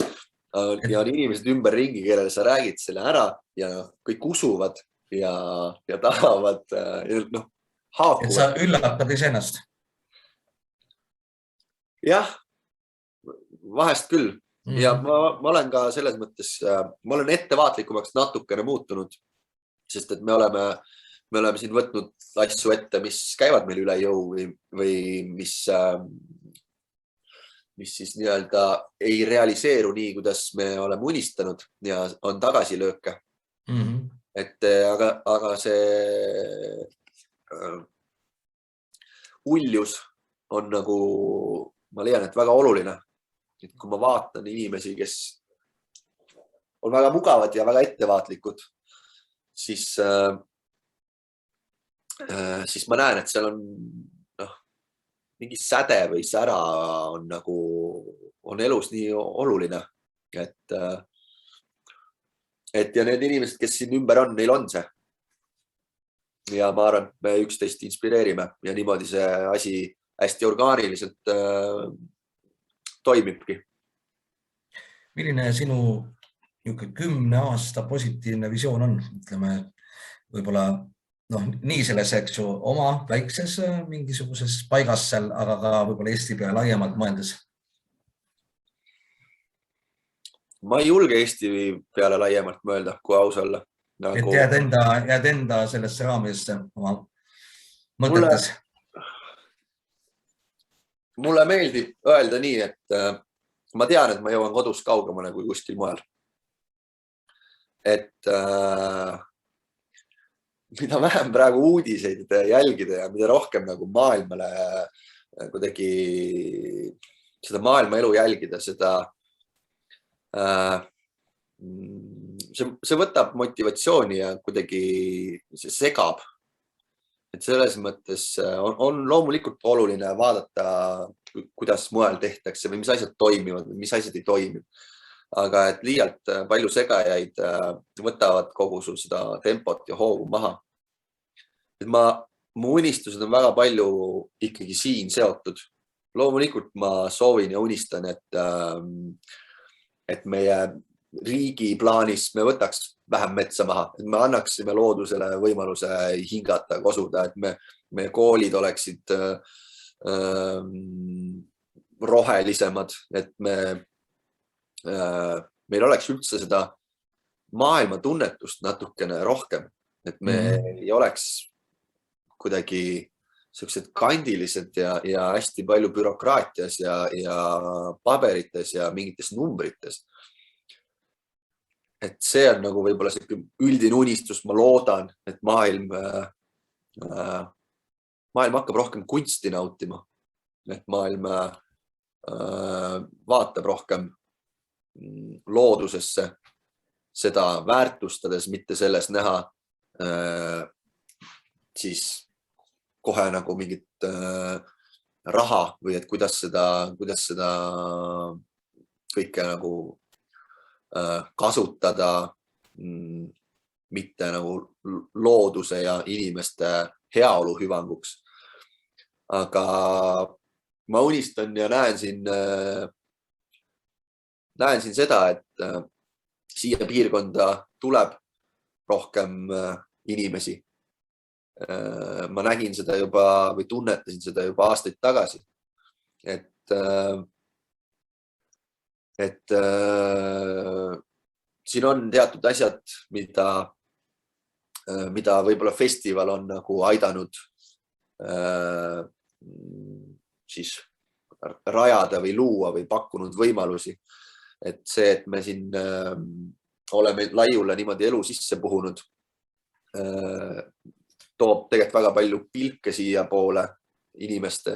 ja on inimesed ümber ringi, kellele sa räägid selle ära ja kõik usuvad ja tahavad haakuvad. Et sa üllatad iseennast? Jah, vahest küll. Ja ma olen ka selles mõttes, ma olen ettevaatlikumaks natukene muutunud, sest et me oleme siin võtnud asju ette, mis käivad meil üle jõu või mis siis nii-öelda ei realiseeru nii, kuidas me oleme unistanud ja on tagasilööke. Aga see uljus on nagu, ma leian, et väga oluline. Et kui ma vaatan inimesi, kes on väga mugavad ja väga ettevaatlikud, siis ma näen, et seal on mingi säde või sära on elus nii oluline. Et ja need inimesed, kes siin ümber on, neil on see. Ja ma arvan, me üksteist inspireerime ja niimoodi see asi hästi orgaaniliselt toimibki. Milline sinu 10 aasta positiivne visioon on? Ütleme, võib-olla nii selles, eks ju, oma väikses mingisuguses paigas seal, aga ka võib-olla Eesti peale laiemalt mõeldes. Ma ei julge Eesti peale laiemalt mõelda, kui aus olla. Et jääd enda sellesse raamidesse oma mõtetes? Mulle meeldib öelda nii, et ma tean, et ma jõuan kodus kaugemale kui kuskil mujal. Et mida vähem praegu uudiseid jälgida ja mida rohkem nagu maailmale kuidagi seda maailma elu jälgida, see võtab motivatsiooni ja kuidagi see segab. Et selles mõttes on loomulikult oluline vaadata, kuidas mujal tehtakse või mis asjad toimivad või mis asjad ei toimi. Aga et liialt palju segajaid võtavad kogu sul seda tempot ja hoogu maha. Et mu unistused on väga palju ikkagi siin seotud. Loomulikult ma soovin ja unistan, et meie riigi plaanis me võtaks vähem metsa maha, et me annaksime loodusele võimaluse hingata, kosuda, et meie koolid oleksid rohelisemad, et meil oleks üldse seda maailma tunnetust natukene rohkem, et me ei oleks kuidagi sellised kandilised ja hästi palju bürokraatias ja paberites ja mingites numbrites. Et see on nagu võib-olla selline üldine unistus, ma loodan, et maailm hakkab rohkem kunsti nautima, et maailm vaatab rohkem loodusesse, seda väärtustades, mitte selles näha siis kohe nagu mingit raha või et kuidas seda kõike nagu kasutada, mitte nagu looduse ja inimeste heaolu hüvanguks. Aga ma unistan ja näen siin seda, et siia piirkonda tuleb rohkem inimesi. Ma nägin seda juba või tunnetasin seda juba aastaid tagasi, et siin on teatud asjad, mida võib-olla festival on nagu aidanud siis rajada või luua või pakkunud võimalusi. Et see, et me siin oleme laiule niimoodi elu sisse puhunud, toob tegelikult väga palju pilke siia poole inimesed,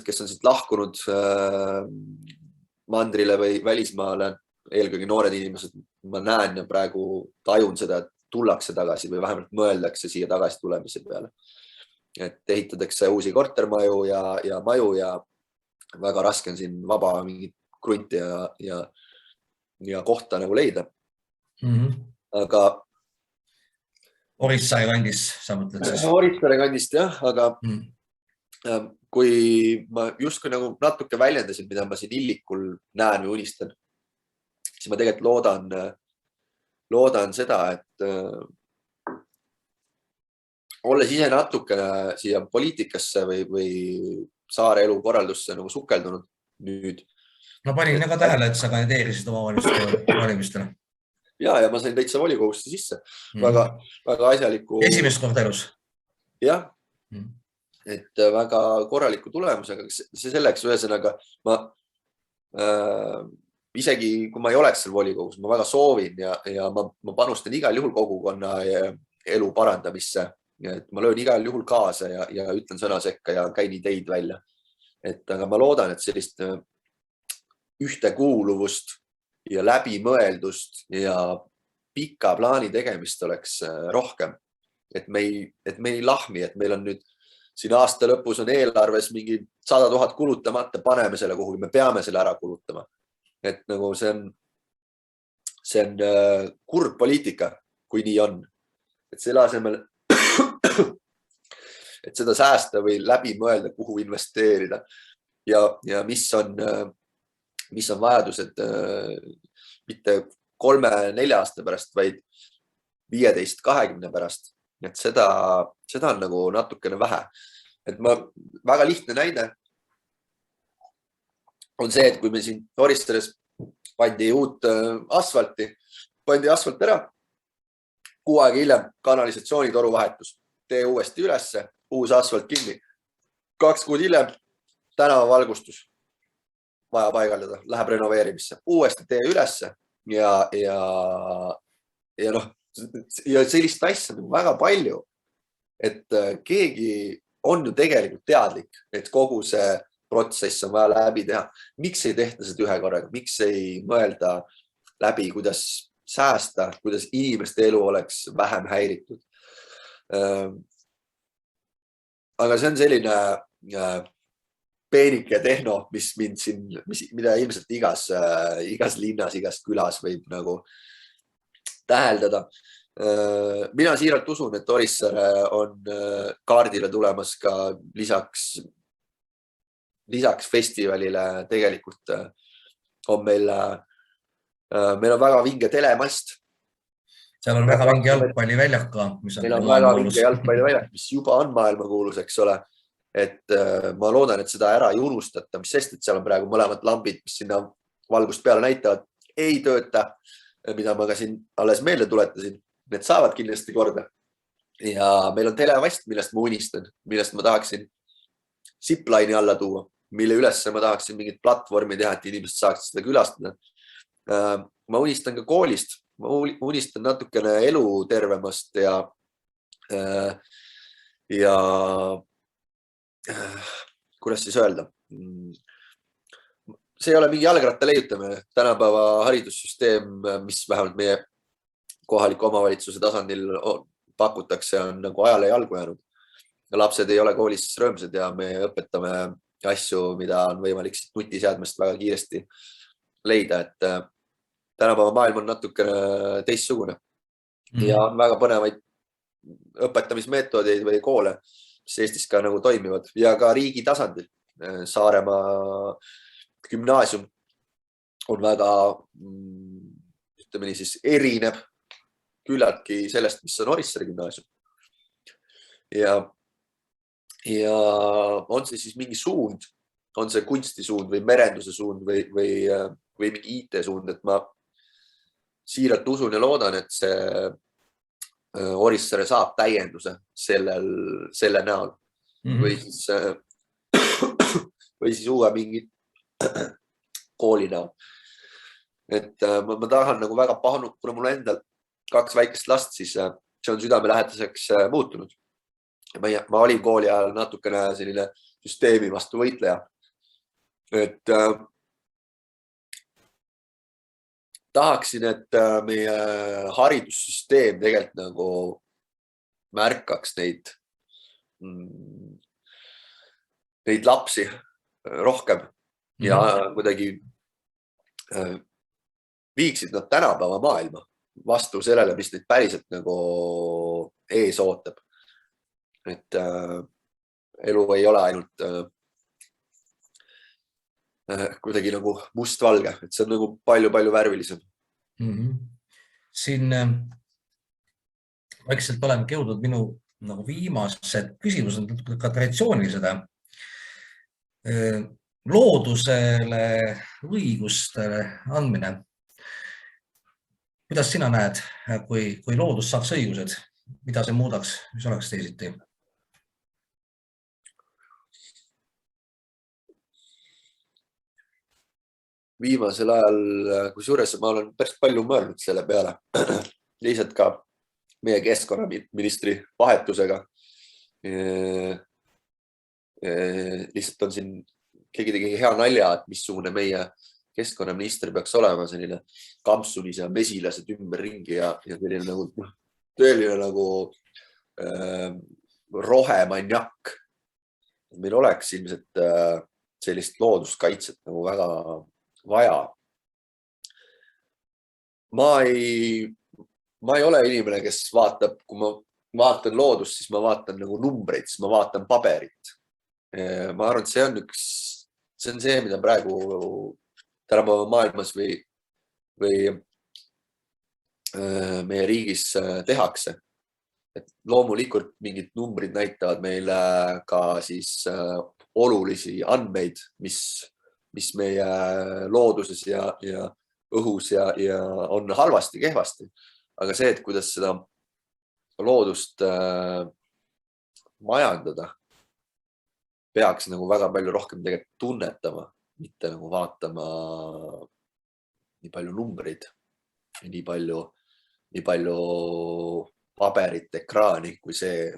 kes on siit lahkunud mandrile või välismaale, eelkõige noored inimesed. Ma näen ja praegu tajun seda, et tullakse tagasi või vähemalt mõeldakse siia tagasi tulemise peale. Et ehitatakse uusi kortermaju ja maju ja väga raske on siin vaba mingit krunti ja kohta nagu leida. Aga Orissaare kandis, sa mõtled siis? Orissaare kandist jah, aga kui ma justkui nagu natuke väljendasin, mida ma siin Illikul näen või unistan, siis ma tegelikult loodan seda, et olles ise natukene siia poliitikasse või saare elu korraldusse nagu sukeldunud nüüd. No panin ka tähele, et sa kandideerisid oma valimistele. Ja ma sain täitsa volikogusse sisse. Väga asjaliku... Esimest korda elus? Jah. Et väga korraliku tulemusega. See selleks ühesõnaga ma isegi kui ma ei oleks seal volikogus, ma väga soovin ja ma panustan igal juhul kogukonna elu parandamisse. Et ma löön igal juhul kaasa ja ütlen sõna sekka ja käin ideid välja. Aga ma loodan, et sellist ühtekuuluvust ja läbimõeldust ja pika plaani tegemist oleks rohkem. Et me ei lahmi, et meil on nüüd siin aasta lõpus on eelarves mingi 100 000 kulutamata, paneme selle kuhugi, me peame selle ära kulutama. Et nagu see on kurb poliitika, kui nii on. Et selle asemel, et seda säästa või läbi mõelda, kuhu investeerida ja mis on vajadused mitte 3-4 aasta pärast, vaid 15-20 pärast. Et seda on nagu natukene vähe. Et väga lihtne näide on see, et kui me siin Orissares pandi uut asfalt ära, 6 aega hiljem kanalisatsioonitoru vahetus, tee uuesti ülesse, uus asfalt kinni. 2 kuud hiljem tänavavalgustus vaja paigaldada, läheb renoveerimisse, uuesti tee ülesse ja sellist asja on väga palju, et keegi on ju tegelikult teadlik, et kogu see protsess on vaja läbi teha. Miks ei tehta seda ühe korraga? Miks ei mõelda läbi, kuidas säästa, kuidas inimeste elu oleks vähem häiritud? Aga see on selline peenike tehno, mida ilmselt igas linnas, igas külas võib nagu täheldada. Mina siiralt usun, et Orissaare on kaardile tulemas ka lisaks festivalile. Tegelikult on meil on väga vinge telemast. Seal on väga vinge jalgpalliväljak ka. Meil on väga vinge jalgpalliväljak, mis juba on maailmakuulus, eks ole. Et ma loodan, et seda ära ei unustata, mis sest, et seal on praegu mõlemad lambid, mis sinna valgust peale näitavad, ei tööta, mida ma ka siin alles meelde tuletasin. Need saavad kindlasti korda. Ja meil on televast, millest ma unistan, millest ma tahaksin zipline'i alla tuua, mille ülesse ma tahaksin mingit platvormi teha, et inimesed saaksid seda külastada. Ma unistan ka koolist, ma unistan natukene elu tervemast ja kuidas siis öelda? see ei ole mingi jalgratta leiutamine. Tänapäeva haridussüsteem, mis vähemalt meie kohaliku omavalitsuse tasandil pakutakse, on nagu ajale jalgu jäänud. Lapsed ei ole koolis rõõmsad ja me õpetame asju, mida on võimalik nutiseadmest väga kiiresti leida, et tänapäeva maailm on natukene teistsugune ja on väga põnevaid õpetamismeetodeid või koole, mis Eestis ka nagu toimivad ja ka riigi tasandil. Saaremaa gümnaasium on väga, ütleme nii, siis erineb küllaltki sellest, mis on Orissaare gümnaasium. Ja on see siis mingi suund, on see kunstisuund või merenduse suund või mingi IT suund, et ma siiralt usun ja loodan, et see Orissaare saab täienduse selle näol või siis uue mingi kooli näol. Et ma tahan nagu väga pahanud, kuna mul endal 2 väikest last, siis see on südamelähedaseks muutunud. Ma olin kooli ajal natukene selline süsteemi vastu võitleja. Et tahaksin, et meie haridussüsteem tegelikult nagu märkaks neid lapsi rohkem ja kuidagi viiksid nad tänapäeva maailma vastu sellele, mis neid päriselt nagu ees ootab. Et elu ei ole ainult kuidagi nagu must-valge, et see on nagu palju-palju värvilisem. Siin vaikselt oleme jõudnud minu nagu viimased küsimused, ka traditsioonilised. Loodusele õiguste andmine. Kuidas sina näed, kui loodus saaks õigused, mida see muudaks, mis oleks teisiti? Viimasel ajal, kusjuures ma olen päris palju mõelnud selle peale, lihtsalt ka meie keskkonnaministri vahetusega. Lihtsalt on siin, keegi tegi hea nalja, et missugune meie keskkonnaminister peaks olema, selline kampsunis ja mesilased ümber ringi ja selline nagu tõeline nagu rohemanjak. Meil oleks ilmselt sellist looduskaitset nagu väga vaja. Ma ei ole inimene, kes vaatab, kui ma vaatan loodust, siis ma vaatan nagu numbreid, siis ma vaatan paberit. Ma arvan, et see on see, mida praegu tänapäeva maailmas või meie riigis tehakse. Et loomulikult mingid numbrid näitavad meile ka siis olulisi andmeid, mis meie looduses ja õhus ja on halvasti, kehvasti. Aga see, et kuidas seda loodust majandada, peaks nagu väga palju rohkem tegelikult tunnetama, mitte nagu vaatama nii palju numbreid, nii palju paberit, ekraani, kui see,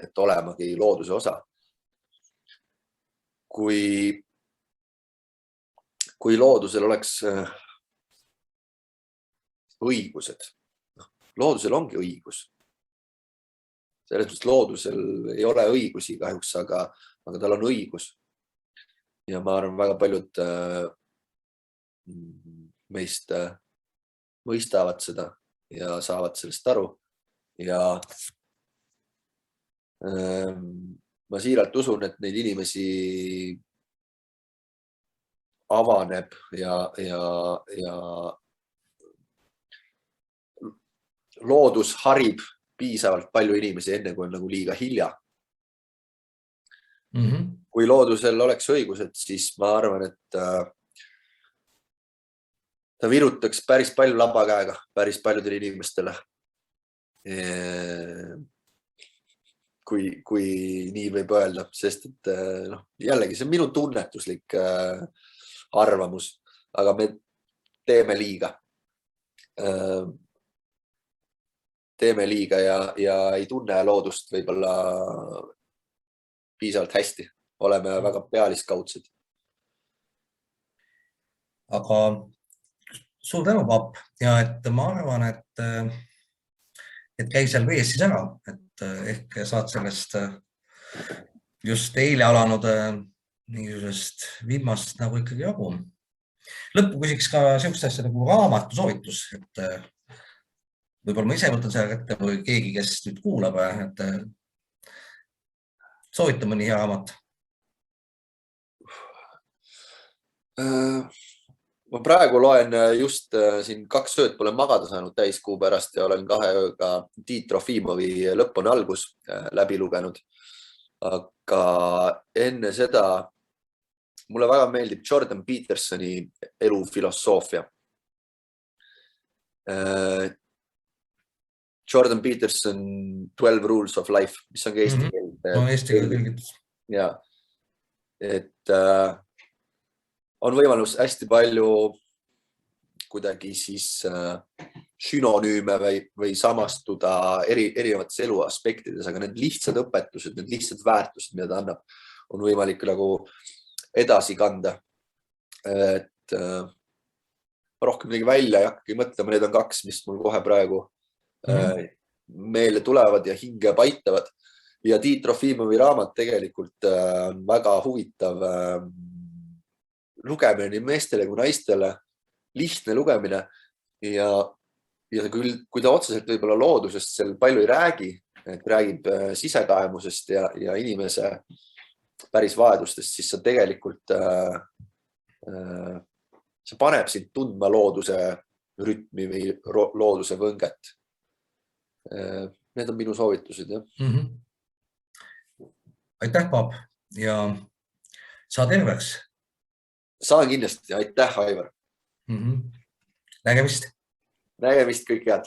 et olemagi looduse osa. Kui loodusel oleks õigused, loodusel ongi õigus. Selles mõttes loodusel ei ole õigusi kahjuks, aga tal on õigus. Ja ma arvan, väga paljud meist mõistavad seda ja saavad sellest aru. Ja ma siiralt usun, et neid inimesi avaneb ja loodus harib piisavalt palju inimesi enne, kui on nagu liiga hilja. Kui loodusel oleks õigused, siis ma arvan, et ta virutaks päris palju labakäega päris paljudele inimestele. Kui nii võib öelda, sest et jällegi see on minu tunnetuslik arvamus, aga me teeme liiga. Teeme liiga ja ei tunne loodust võib-olla piisavalt hästi. Oleme väga pealiskaudsed. aga suur tänu, Papp, ja et ma arvan, et käi seal vees siis ära, et ehk saad sellest just eile alanud niisugusest viimast nagu ikkagi jagu. Lõppu küsiks ka sellist asja nagu raamatu soovitus, et võib-olla ma ise võtan selle kätte või keegi, kes nüüd kuulab, et soovita mõni hea raamat. Ma praegu loen just siin 2 ööd pole magada saanud täiskuu pärast ja olen 2 ööga Tiit Trofimovi Lõpp on algus läbi lugenud. Aga enne seda mulle väga meeldib Jordan Petersoni elufilosoofia. Jordan Peterson 12 Rules of Life, mis on ka eesti keelde. On eesti keelde tõlgitud. Ja, et on võimalus hästi palju kuidagi siis sünonüüme või samastuda erinevates elu aspektides, aga need lihtsad õpetused, need lihtsad väärtused, mida ta annab, on võimalik nagu edasi kanda. Et rohkem midagi välja ei hakkagi mõtlema, need on 2, mis mul kohe praegu meele tulevad ja hinge paitavad. Ja Tiit Trofimovi raamat tegelikult on väga huvitav lugemine nii meestele kui naistele, lihtne lugemine ja kui ta otseselt võib-olla loodusest seal palju ei räägi, et räägib sisekaemusest ja inimese päris vajadustest, siis sa tegelikult see paneb sind tundma looduse rütmi või looduse võnget. Need on minu soovitused. Aitäh, Paap, ja saa terveks. Saan kindlasti. Aitäh, Aivar. Nägemist. Nägemist, kõik head.